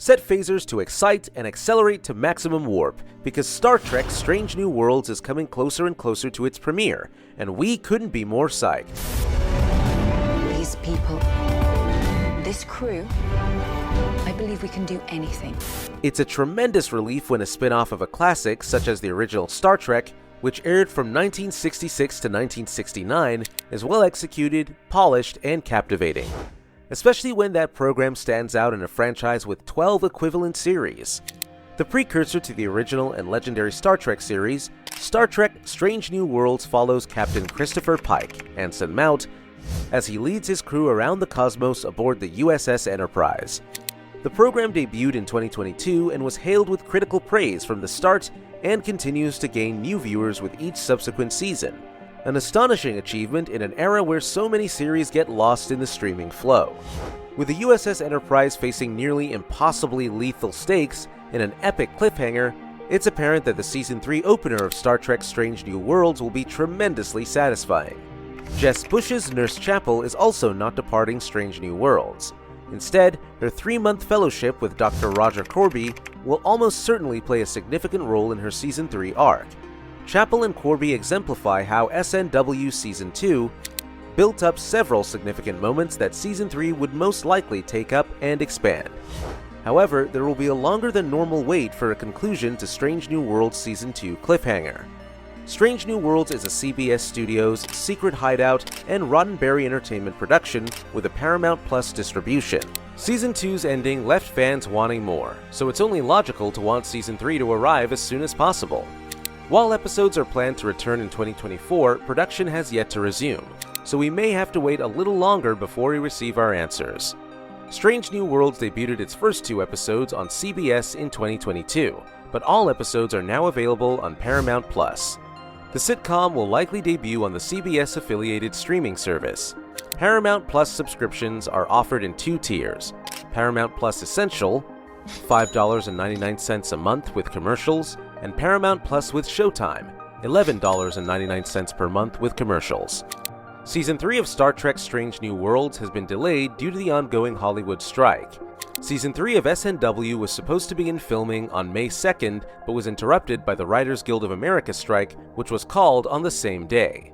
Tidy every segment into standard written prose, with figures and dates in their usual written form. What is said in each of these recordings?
Set phasers to excite and accelerate to maximum warp, because Star Trek Strange New Worlds is coming closer and closer to its premiere, and we couldn't be more psyched. These people, this crew, I believe we can do anything. It's a tremendous relief when a spin-off of a classic, such as the original Star Trek, which aired from 1966 to 1969, is well executed, polished, and captivating. Especially when that program stands out in a franchise with 12 equivalent series. The precursor to the original and legendary Star Trek series, Star Trek Strange New Worlds follows Captain Christopher Pike, Anson Mount, as he leads his crew around the cosmos aboard the USS Enterprise. The program debuted in 2022 and was hailed with critical praise from the start and continues to gain new viewers with each subsequent season. An astonishing achievement in an era where so many series get lost in the streaming flow. With the USS Enterprise facing nearly impossibly lethal stakes in an epic cliffhanger, it's apparent that the Season 3 opener of Star Trek Strange New Worlds will be tremendously satisfying. Jess Bush's Nurse Chapel is also not departing Strange New Worlds. Instead, her 3-month fellowship with Dr. Roger Corby will almost certainly play a significant role in her Season 3 arc. Chapel and Corby exemplify how SNW Season 2 built up several significant moments that Season 3 would most likely take up and expand. However, there will be a longer than normal wait for a conclusion to Strange New Worlds Season 2 cliffhanger. Strange New Worlds is a CBS Studios, Secret Hideout, and Roddenberry Entertainment production with a Paramount Plus distribution. Season 2's ending left fans wanting more, so it's only logical to want Season 3 to arrive as soon as possible. While episodes are planned to return in 2024, production has yet to resume, so we may have to wait a little longer before we receive our answers. Strange New Worlds debuted its first 2 episodes on CBS in 2022, but all episodes are now available on Paramount Plus. The sitcom will likely debut on the CBS-affiliated streaming service. Paramount Plus subscriptions are offered in 2 tiers: Paramount Plus Essential, $5.99 a month with commercials, and Paramount Plus with Showtime, $11.99 per month with commercials. Season 3 of Star Trek Strange New Worlds has been delayed due to the ongoing Hollywood strike. Season 3 of SNW was supposed to begin filming on May 2nd, but was interrupted by the Writers Guild of America strike, which was called on the same day.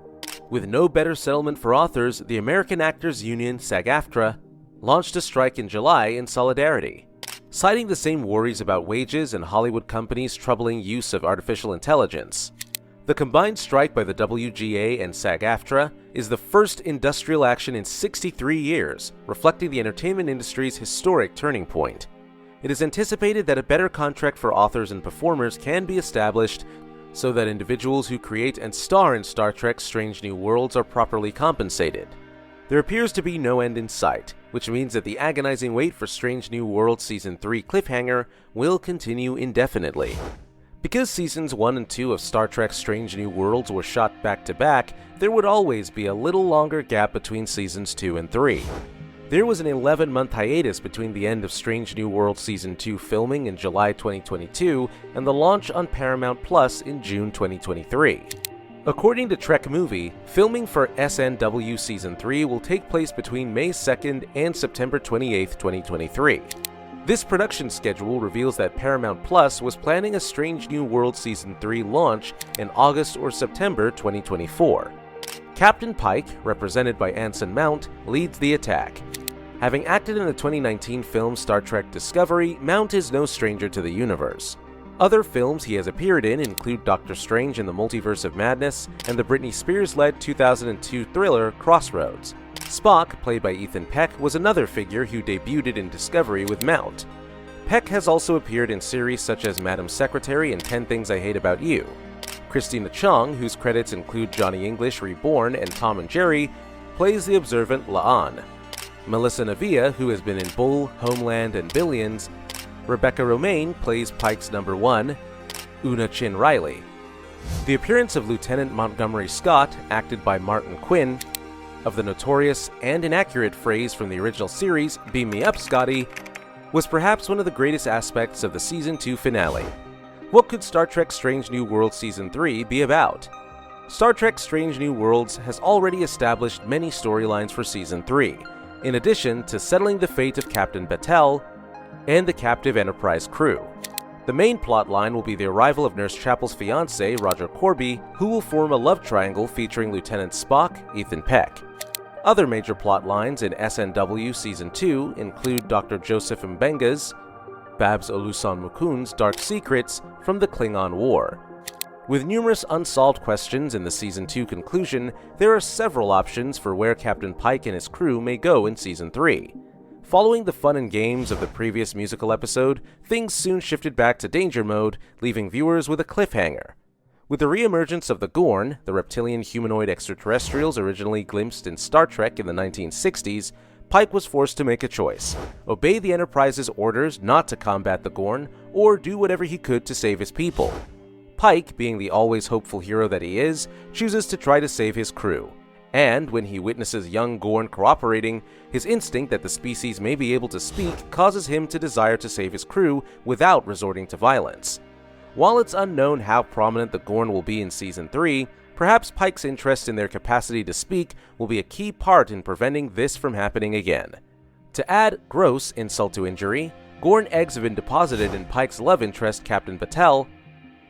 With no better settlement for authors, the American Actors Union, SAG-AFTRA, launched a strike in July in solidarity. Citing the same worries about wages and Hollywood companies' troubling use of artificial intelligence. The combined strike by the WGA and SAG-AFTRA is the first industrial action in 63 years, reflecting the entertainment industry's historic turning point. It is anticipated that a better contract for authors and performers can be established so that individuals who create and star in Star Trek Strange New Worlds are properly compensated. There appears to be no end in sight, which means that the agonizing wait for Strange New Worlds Season 3 cliffhanger will continue indefinitely. Because Seasons 1 and 2 of Star Trek Strange New Worlds were shot back-to-back, there would always be a little longer gap between Seasons 2 and 3. There was an 11-month hiatus between the end of Strange New Worlds Season 2 filming in July 2022 and the launch on Paramount Plus in June 2023. According to Trek Movie, filming for SNW Season 3 will take place between May 2nd and September 28, 2023. This production schedule reveals that Paramount Plus was planning a Strange New Worlds Season 3 launch in August or September 2024. Captain Pike, represented by Anson Mount, leads the attack. Having acted in the 2019 film Star Trek Discovery, Mount is no stranger to the universe. Other films he has appeared in include Doctor Strange in the Multiverse of Madness and the Britney Spears-led 2002 thriller Crossroads. Spock, played by Ethan Peck, was another figure who debuted in Discovery with Mount. Peck has also appeared in series such as Madam Secretary and 10 Things I Hate About You. Christina Chong, whose credits include Johnny English Reborn and Tom and Jerry, plays the observant La'an. Melissa Navia, who has been in Bull, Homeland, and Billions. Rebecca Romaine plays Pike's number 1, Una Chin Riley. The appearance of Lieutenant Montgomery Scott, acted by Martin Quinn, of the notorious and inaccurate phrase from the original series, "Beam me up, Scotty," was perhaps one of the greatest aspects of the Season 2 finale. What could Star Trek Strange New Worlds Season 3 be about? Star Trek Strange New Worlds has already established many storylines for Season 3, in addition to settling the fate of Captain Batel, and the captive Enterprise crew. The main plotline will be the arrival of Nurse Chapel's fiancé, Roger Corby, who will form a love triangle featuring Lieutenant Spock, Ethan Peck. Other major plot lines in SNW Season 2 include Dr. Joseph Mbenga's, Babs Olusan-Mukun's dark secrets from the Klingon War. With numerous unsolved questions in the Season 2 conclusion, there are several options for where Captain Pike and his crew may go in Season 3. Following the fun and games of the previous musical episode, things soon shifted back to danger mode, leaving viewers with a cliffhanger. With the re-emergence of the Gorn, the reptilian humanoid extraterrestrials originally glimpsed in Star Trek in the 1960s, Pike was forced to make a choice: obey the Enterprise's orders not to combat the Gorn, or do whatever he could to save his people. Pike, being the always hopeful hero that he is, chooses to try to save his crew. And when he witnesses young Gorn cooperating, his instinct that the species may be able to speak causes him to desire to save his crew without resorting to violence. While it's unknown how prominent the Gorn will be in Season 3, perhaps Pike's interest in their capacity to speak will be a key part in preventing this from happening again. To add gross insult to injury, Gorn eggs have been deposited in Pike's love interest, Captain Batel,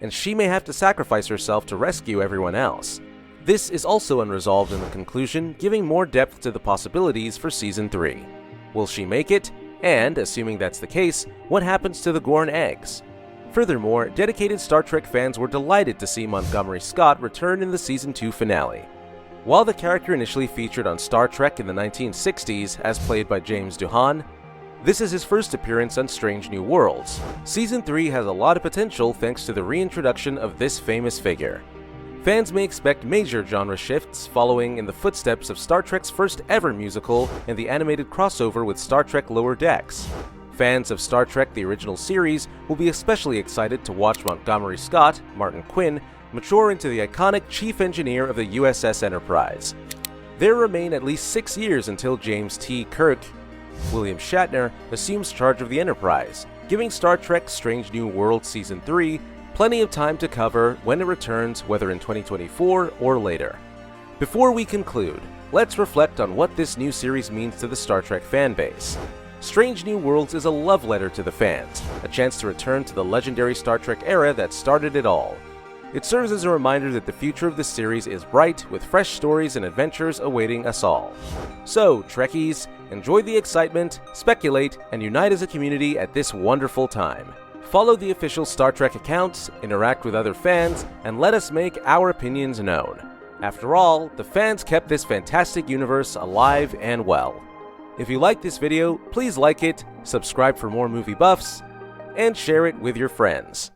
and she may have to sacrifice herself to rescue everyone else. This is also unresolved in the conclusion, giving more depth to the possibilities for Season 3. Will she make it? And, assuming that's the case, what happens to the Gorn eggs? Furthermore, dedicated Star Trek fans were delighted to see Montgomery Scott return in the Season 2 finale. While the character initially featured on Star Trek in the 1960s as played by James Doohan, this is his first appearance on Strange New Worlds. Season 3 has a lot of potential thanks to the reintroduction of this famous figure. Fans may expect major genre shifts following in the footsteps of Star Trek's first ever musical and the animated crossover with Star Trek Lower Decks. Fans of Star Trek the original series will be especially excited to watch Montgomery Scott, Martin Quinn, mature into the iconic chief engineer of the USS Enterprise. There remain at least 6 years until James T. Kirk, William Shatner, assumes charge of the Enterprise, giving Star Trek Strange New Worlds Season 3 plenty of time to cover when it returns, whether in 2024 or later. Before we conclude, let's reflect on what this new series means to the Star Trek fanbase. Strange New Worlds is a love letter to the fans, a chance to return to the legendary Star Trek era that started it all. It serves as a reminder that the future of the series is bright, with fresh stories and adventures awaiting us all. So, Trekkies, enjoy the excitement, speculate, and unite as a community at this wonderful time. Follow the official Star Trek accounts, interact with other fans, and let us make our opinions known. After all, the fans kept this fantastic universe alive and well. If you liked this video, please like it, subscribe for more movie buffs, and share it with your friends.